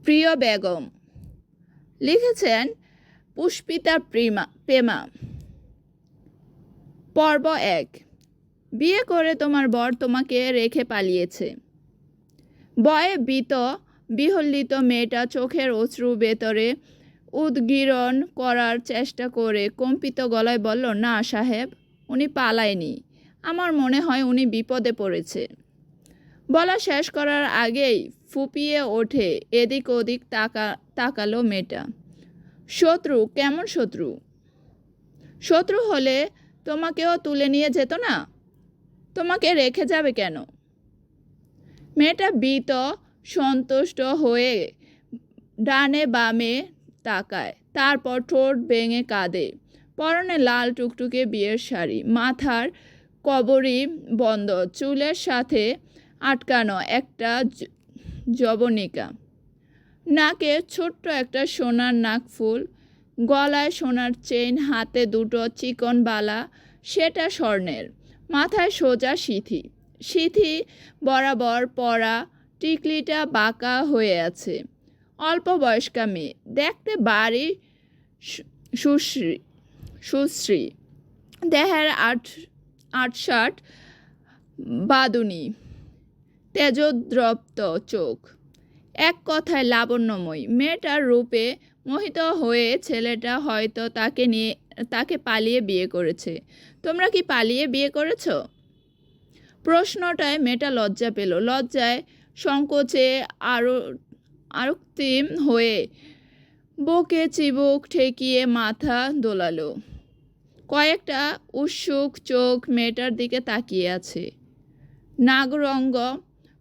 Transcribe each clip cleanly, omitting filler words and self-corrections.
প্রিয় বেগম, লিখেছেন পুষ্পিতা পেমা। পর্ব 1। বিয়ে করে তোমার বর তোমাকে রেখে পালিয়েছে। ভয়ে বিহ্বলিত মেয়েটা চোখের অশ্রু ভেতরে উদ্গীরণ করার চেষ্টা করে কম্পিত গলায় বলল, না সাহেব, উনি পালায়নি। আমার মনে হয় উনি বিপদে পড়েছে। বলা শেষ করার আগেই ফুপিয়ে ওঠে এদিক ওদিক তাকালো মেয়েটা। শত্রু? কেমন শত্রু? শত্রু হলে তোমাকেও তুলে নিয়ে যেত না? তোমাকে রেখে যাবে কেন? মেয়েটা ভীত সন্তুষ্ট হয়ে ডানে বামে তাকায়, তারপর ঠোঁট ভেঙে কাঁদে। পরনে লাল টুকটুকে বিয়ের শাড়ি, মাথার কবরী বন্ধ, চুলের সাথে আটকানো একটা যবনিকা, নাকে ছোট্ট একটা সোনার নাকফুল, গলায় সোনার চেইন, হাতে দুটো চিকন বালা, সেটা স্বর্ণের। মাথায় সোজা সিথি বরাবর পরা, টিকলিটা বাঁকা হয়ে আছে। অল্প বয়স্কা মেয়ে, দেখতে বাড়ি সুশ্রী, দেহের আটসাট বাদুনি, তেজোদ্রপ্ত চোখ, এক কথায় লাবণ্যময়ী। মেয়েটার রূপে মোহিত হয়ে ছেলেটা হয়তো তাকে পালিয়ে বিয়ে করেছে। তোমরা কি পালিয়ে বিয়ে করেছ? প্রশ্নটায় মেয়েটা লজ্জা পেল। লজ্জায় সংকোচে আরক্তিম হয়ে বুকে চিবুক ঠেকিয়ে মাথা দোলালো। কয়েকটা উৎসুক চোখ মেয়েটার দিকে তাকিয়ে আছে। নাগরঙ্গ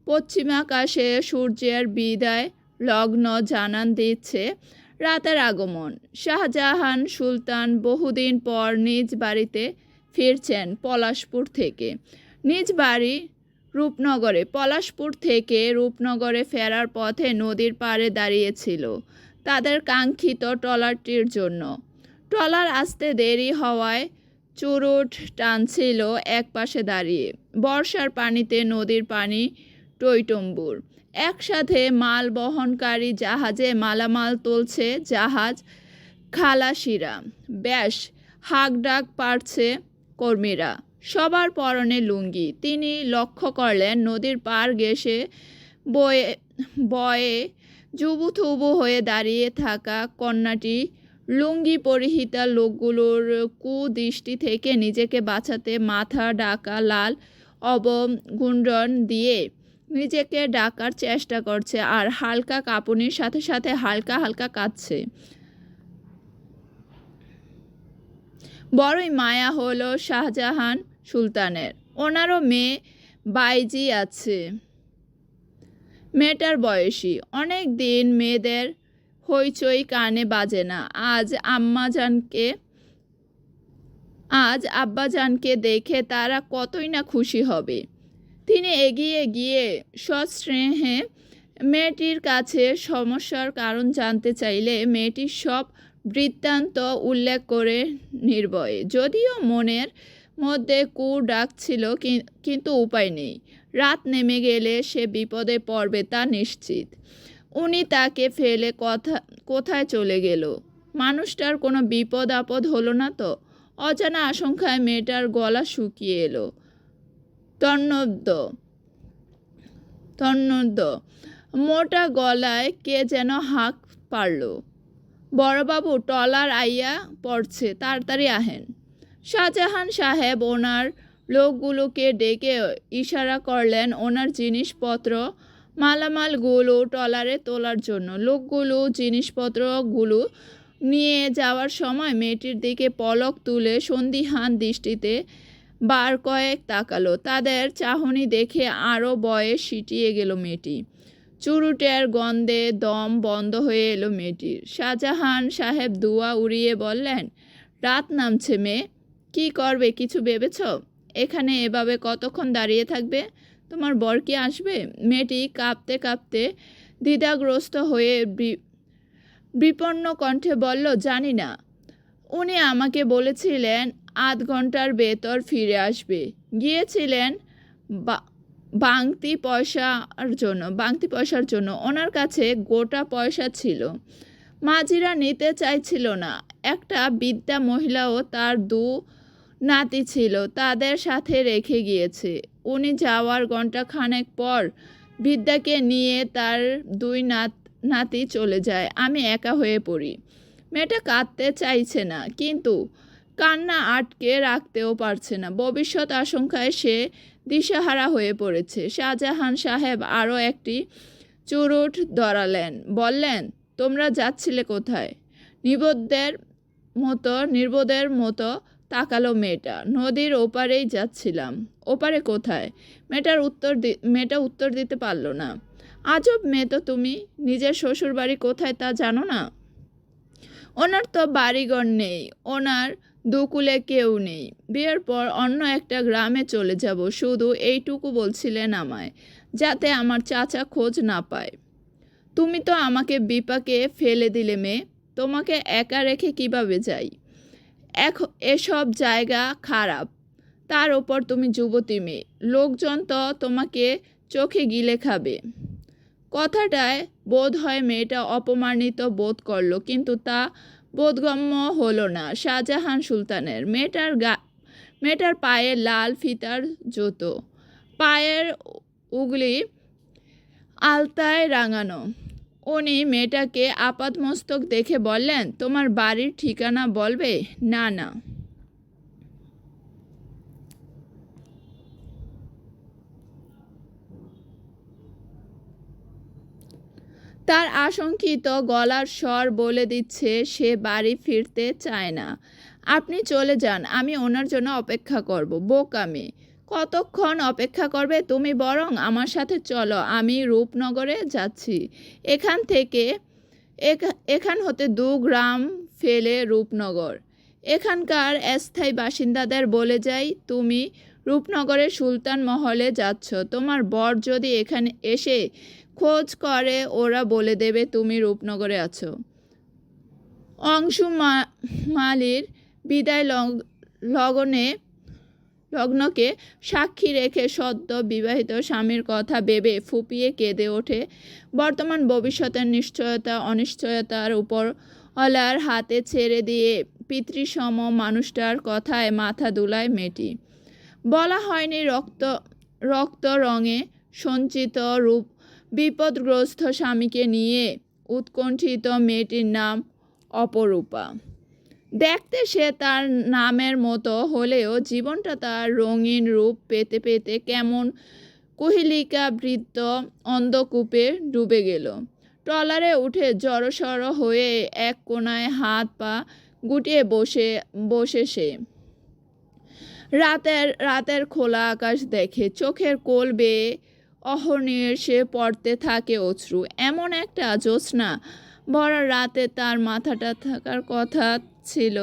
পশ্চিমাকাশে সূর্যের বিদায় লগ্ন জানান দিচ্ছে রাতের আগমন। শাহজাহান সুলতান বহুদিন পর নিজ বাড়িতে ফিরছেন পলাশপুর থেকে। নিজ বাড়ি রূপনগরে। পলাশপুর থেকে রূপনগরে ফেরার পথে নদীর পাড়ে দাঁড়িয়েছিল তাদের কাঙ্ক্ষিত ট্রলারটির জন্য। ট্রলার আসতে দেরি হওয়ায় চুরুট টানছিল এক পাশে দাঁড়িয়ে। বর্ষার পানিতে নদীর পানি টইটম্বুর। একসাথে মাল বহনকারী জাহাজে মালামাল তুলছে জাহাজ খালাসিরা। বেশ হাঁকডাক পাড়ছে কর্মীরা। সবার পরনে লুঙ্গি। তিনি লক্ষ্য করলেন নদীর পার ঘেঁষে বয়ে জুবুথুবু হয়ে দাঁড়িয়ে থাকা কন্যাটি লুঙ্গি পরিহিতা লোকগুলোর কুদৃষ্টি থেকে নিজেকে বাঁচাতে মাথা ঢাকা লাল অবগুণ্ঠন দিয়ে নিজেকে ঢাকার চেষ্টা করছে, আর হালকা কাঁপুনির সাথে সাথে হালকা হালকা কাঁদছে। বড়ই মায়া হলো শাহজাহান সুলতানের। ওনারও মেয়ে বাইজি আছে, মেয়েটার বয়সী। অনেক দিন মেয়েদের হইচই কানে বাজে না। আজ আব্বাজানকে দেখে তারা কতই না খুশি হবে। তিনি এগিয়ে গিয়ে সস্নেহে মেয়েটির কাছে সমস্যার কারণ জানতে চাইলে মেয়েটির সব বৃত্তান্ত উল্লেখ করে নির্ভয়ে। যদিও মনের মধ্যে ডাকছিল, কিন্তু উপায় নেই। রাত নেমে গেলে সে বিপদে পড়বে তা নিশ্চিত। উনি তাকে ফেলে কোথায় চলে গেল? মানুষটার কোনো বিপদ আপদ হলো না তো? অজানা আশঙ্কায় মেয়েটার গলা শুকিয়ে এলো। তন্নদ মোটা গলায় কে যেন হাঁক পারল। বড়বাবু, ট্রলার আইয়া পড়ছে, তাড়াতাড়ি আহেন। শাহজাহান সাহেব ওনার লোকগুলোকে ডেকে ইশারা করলেন ওনার জিনিসপত্র মালামালগুলো ট্রলারে তোলার জন্য। লোকগুলো জিনিসপত্রগুলো নিয়ে যাওয়ার সময় মেয়েটির দিকে পলক তুলে সন্দিহান দৃষ্টিতে বার কয়েক তাকালো। তাদের চাহনি দেখে আরও বয়ে সিটিয়ে গেল মেয়েটি। চুরুটের গন্ধে দম বন্ধ হয়ে এলো মেয়েটির। শাহজাহান সাহেব দুয়া উড়িয়ে বললেন, রাত নামছে মেয়ে, কি করবে কিছু ভেবেছ? এখানে এভাবে কতক্ষণ দাঁড়িয়ে থাকবে? তোমার বর কি আসবে? মেয়েটি কাঁপতে কাঁপতে দ্বিধাগ্রস্ত হয়ে বিপন্ন কণ্ঠে বলল, জানি না। উনি আমাকে বলেছিলেন আধ ঘন্টার ভেতর ফিরে আসবে। গিয়েছিলেন বাংতি পয়সার জন্য। ওনার কাছে গোটা পয়সা ছিল। মাঝিরা নিতে চাইছিল না। একটা বৃদ্ধা মহিলাও তার 2 নাতি ছিল, তাদের সাথে রেখে গিয়েছে। উনি যাওয়ার ঘণ্টাখানেক পর বৃদ্ধাকে নিয়ে তার 2 নাতি চলে যায়। আমি একা হয়ে পড়ি। মেয়েটা কাঁদতে চাইছে না, কিন্তু কান্না আটকে রাখতেও পারছে না। ভবিষ্যৎ আশঙ্কায় সে দিশেহারা হয়ে পড়েছে। শাহজাহান সাহেব আরও একটি চুরুট ধরালেন। বললেন, তোমরা যাচ্ছিলে কোথায়? নির্বোধের মতো তাকালো মেয়েটা। নদীর ওপারেই যাচ্ছিলাম। ওপারে কোথায়? মেয়েটা উত্তর দিতে পারল না। আজব মেয়ে তো তুমি। নিজের শ্বশুরবাড়ি কোথায় তা জানো না? ওনার তো বাড়িঘর নেই, ওনার দুকুলে কেউ নেই। বিয়ের পর অন্য একটা গ্রামে চলে যাব, শুধু এইটুকু বলছিলেন আমায়, যাতে আমার চাচা খোঁজ না পায়। তুমি তো আমাকে বিপাকে ফেলে দিলে মেয়ে। তোমাকে একা রেখে কিভাবে যাই? এসব জায়গা খারাপ, তার ওপর তুমি যুবতী মেয়ে। লোকজন তো তোমাকে চোখে গিলে খাবে। কথাটায় বোধ হয় মেয়েটা অপমানিত বোধ করল, কিন্তু তা বোধগম্য হলো না শাহজাহান সুলতানের। মেয়েটার পায়ে লাল ফিতার জুতো, পায়ের উগলি আলতায় রাঙানো। উনি মেয়েটাকে আপাদমস্তক দেখে বললেন, তোমার বাড়ির ঠিকানা বলবে? না না। তার আশঙ্কিত গলার স্বর বলে দিচ্ছে সে বাড়ি ফিরতে চায় না। আপনি চলে যান, আমি ওনার জন্য অপেক্ষা করব। বোকা মেয়ে, কতক্ষণ অপেক্ষা করবে? তুমি বরং আমার সাথে চলো, আমি রূপনগরে যাচ্ছি। এখান হতে 2 গ্রাম ফেলে রূপনগর। এখানকার স্থায়ী বাসিন্দাদের বলে যাই তুমি রূপনগরের সুলতান মহলে যাচ্ছ। তোমার বর যদি এখানে এসে খোঁজ করে, ওরা বলে দেবে তুমি রূপনগরে আছো। অংশুমালির বিদায় লগ্নকে সাক্ষী রেখে সদ্য বিবাহিত স্বামীর কথা ভেবে ফুপিয়ে কেঁদে ওঠে। বর্তমান ভবিষ্যতের নিশ্চয়তা অনিশ্চয়তার উপর অলার হাতে ছেড়ে দিয়ে পিতৃসম মানুষটার কথায় মাথা দুলায় মেয়েটি। বলা হয়নি রক্ত রঙে সঞ্চিত রূপ বিপদগ্রস্ত স্বামীকে নিয়ে উৎকণ্ঠিত মেয়েটির নাম অপরূপা। দেখতে সে তার নামের মতো হলেও জীবনটা তার রঙিন রূপ পেতে পেতে কেমন কুহেলিকাবৃত অন্ধকূপে ডুবে গেল। ট্রলারে উঠে জড়সড় হয়ে এক কোণায় হাত পা গুটিয়ে বসে সে। রাতের খোলা আকাশ দেখে চোখের কোল বেয়ে অহর্নিশে পড়তে থাকে অশ্রু। এমন একটা জ্যোৎস্না ভরা রাতে তার মাথাটা থাকার কথা ছিল।